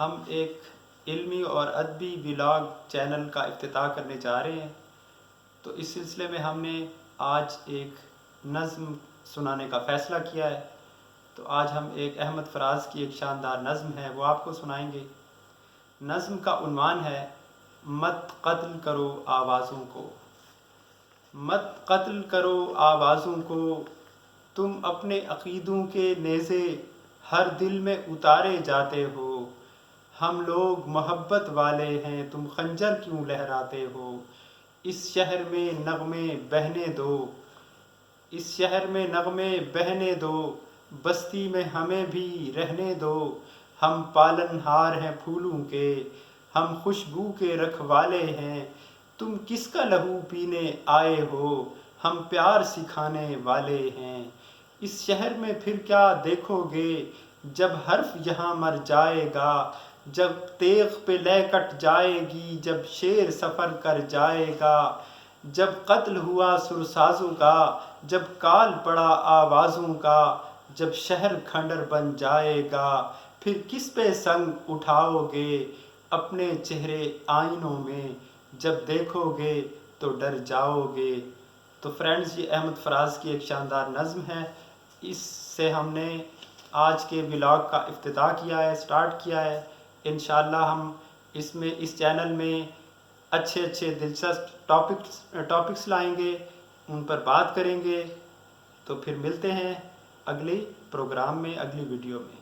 ہم ایک علمی اور ادبی ولاگ چینل کا افتتاح کرنے جا رہے ہیں، تو اس سلسلے میں ہم نے آج ایک نظم سنانے کا فیصلہ کیا ہے۔ تو آج ہم ایک احمد فراز کی ایک شاندار نظم ہے وہ آپ کو سنائیں گے۔ نظم کا عنوان ہے مت قتل کرو آوازوں کو۔ مت قتل کرو آوازوں کو، تم اپنے عقیدوں کے نیزے ہر دل میں اتارے جاتے ہو۔ ہم لوگ محبت والے ہیں، تم خنجر کیوں لہراتے ہو؟ اس شہر میں نغمے بہنے دو، اس شہر میں نغمے بہنے دو، بستی میں ہمیں بھی رہنے دو۔ ہم پالن ہار ہیں پھولوں کے، ہم خوشبو کے رکھوالے ہیں۔ تم کس کا لہو پینے آئے ہو؟ ہم پیار سکھانے والے ہیں۔ اس شہر میں پھر کیا دیکھو گے جب حرف یہاں مر جائے گا، جب تیغ پہ لے کٹ جائے گی، جب شیر سفر کر جائے گا، جب قتل ہوا سرسازوں کا، جب کال پڑا آوازوں کا، جب شہر کھنڈر بن جائے گا، پھر کس پہ سنگ اٹھاؤ گے اپنے چہرے آئینوں میں، جب دیکھو گے تو ڈر جاؤ گے۔ تو فرینڈز، یہ احمد فراز کی ایک شاندار نظم ہے۔ اس سے ہم نے آج کے ولاگ کا افتتاح کیا ہے، سٹارٹ کیا ہے۔ انشاءاللہ ہم اس چینل میں اچھے دلچسپ ٹاپکس لائیں گے، ان پر بات کریں گے۔ تو پھر ملتے ہیں اگلی پروگرام میں، اگلی ویڈیو میں۔